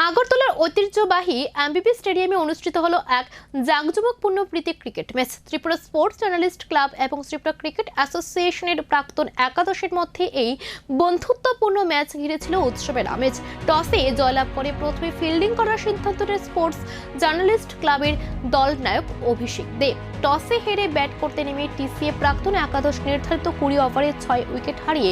আগরতলার ঐতিহ্যবাহী এমবিপি স্টেডিয়ামে অনুষ্ঠিত হলো এক জাঁকজমকপূর্ণ প্রীতি cricket match. Tripura sports journalist club এবং ত্রিপুরা ক্রিকেট অ্যাসোসিয়েশনের প্রাক্তন একাদশের মধ্যে এই বন্ধুত্বপূর্ণ ম্যাচ ঘিরেছিল উৎসবের আমেজ। টসে জয়লাভ করে প্রথমে ফিল্ডিং করার সিদ্ধান্ত নেয় স্পোর্টস জার্নালিস্ট ক্লাবের দল নায়ক অভিষেক দেব। টসে হেরে ব্যাট করতে নেমে টিসিএ প্রাক্তন একাদশ নির্ধারিত 20 ওভারে 6 উইকেট হারিয়ে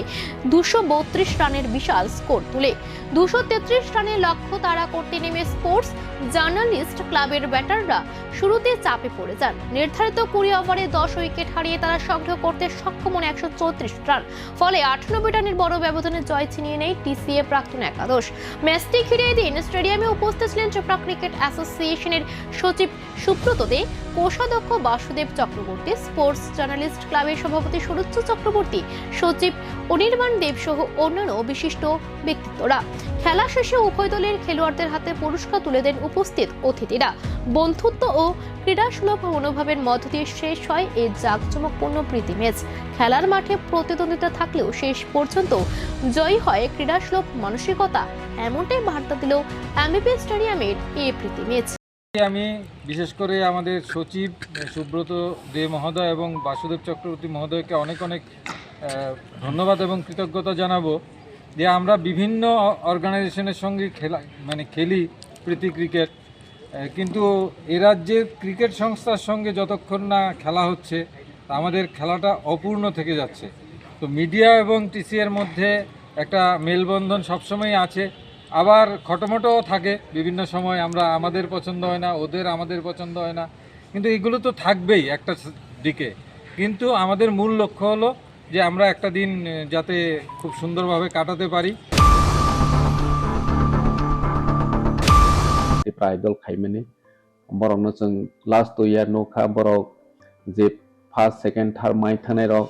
232 রানের বিশাল স্কোর তুলে 233 রানের লক্ষ্য তাড়া করতে নেমে স্পোর্টস জার্নালিস্ট ক্লাবের ব্যাটাররা শুরুতে চাপে পড়ে যান। নির্ধারিত 20 ওভারে 10 উইকেট হারিয়ে তারা সংগ্রহ করতে সক্ষম হন 134 রান। ফলে 98 রানের বড় ব্যবধানে জয় ছিনিয়ে নেয় টিসিএ প্রাক্তন একাদশ। ম্যাচটি ঘিরে এদিন স্টেডিয়ামে উপস্থিত ছিলেন ত্রিপুরা ক্রিকেট অ্যাসোসিয়েশনের সচিব সুব্রত দে, কোষাধ্যক্ষ বাসুদেব চক্রবর্তী, স্পোর্টস জার্নালিস্ট ক্লাবের সভাপতি সুরুচ্চ চক্রবর্তী, সচিব অনির্বাণ দেব সহ অন্যান্য বিশিষ্ট ব্যক্তিত্বরা। খেলা শেষে উভয় দলের খেলোয়াড়দের হাতে পুরস্কার তুলে দেন উপস্থিত অতিথিরা। বন্ধুত্ব ও ক্রীড়াসুলভ মনোভাবের মধ্য দিয়ে শেষ হয় এই জাঁকজমকপূর্ণ প্রীতি ম্যাচ। খেলার মাঠে প্রতিদ্বন্দ্বিতা থাকলেও শেষ পর্যন্ত জয়ী হয় ক্রীড়াসুলভ মানসিকতা, এমনটাই বার্তা দিল এমবিপি স্টেডিয়ামের এই প্রীতি ম্যাচ। আমি বিশেষ করে আমাদের সচিব সুব্রত দে মহোদয় এবং বাসুদেব চক্রবর্তী মহোদয়কে অনেক অনেক ধন্যবাদ এবং কৃতজ্ঞতা জানাবো যে আমরা বিভিন্ন অর্গানাইজেশনের সঙ্গে খেলি প্রীতি ক্রিকেট, কিন্তু এ রাজ্যের ক্রিকেট সংস্থার সঙ্গে যতক্ষণ না খেলা হচ্ছে আমাদের খেলাটা অপূর্ণ থেকে যাচ্ছে। তো মিডিয়া এবং টিসিএর মধ্যে একটা মেলবন্ধন সবসময়ই আছে, আবার খটোমটোও থাকে বিভিন্ন সময়। আমাদের পছন্দ হয় না, ওদের আমাদের পছন্দ হয় না, কিন্তু এগুলো তো থাকবেই একটা দিকে। কিন্তু আমাদের মূল লক্ষ্য হলো যে আমরা একটা দিন যাতে খুব সুন্দরভাবে কাটাতে পারি। प्राइडल खाइमाने बरकनो जों लास्ट 2 इयार नखा बरक जे फर्स्ट सेकेंड थार्ड माइ थानाय रक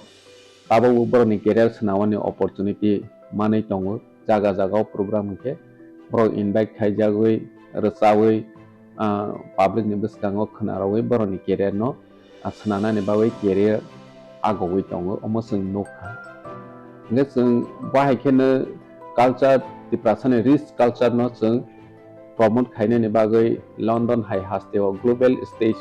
ताबो बरकनि केरियार सोनावानि अपरचुनिटी मानै दङ। जागा जागाव प्रोग्राम के बरक इनभाइट खाइजागै रोजावै पाब्लिक नि बिसगाङाव खोनारावै बरकनि केरियार न सोनानानै बावै केरियार आगौै दङ। अमो जों नखा ने जों बाहायखेनो कालचार दिप्रासने रिच कालचार न जों प्रमोट खायनायनि बागै लंडन हाई हास्टेआव ग्लोबल स्टेज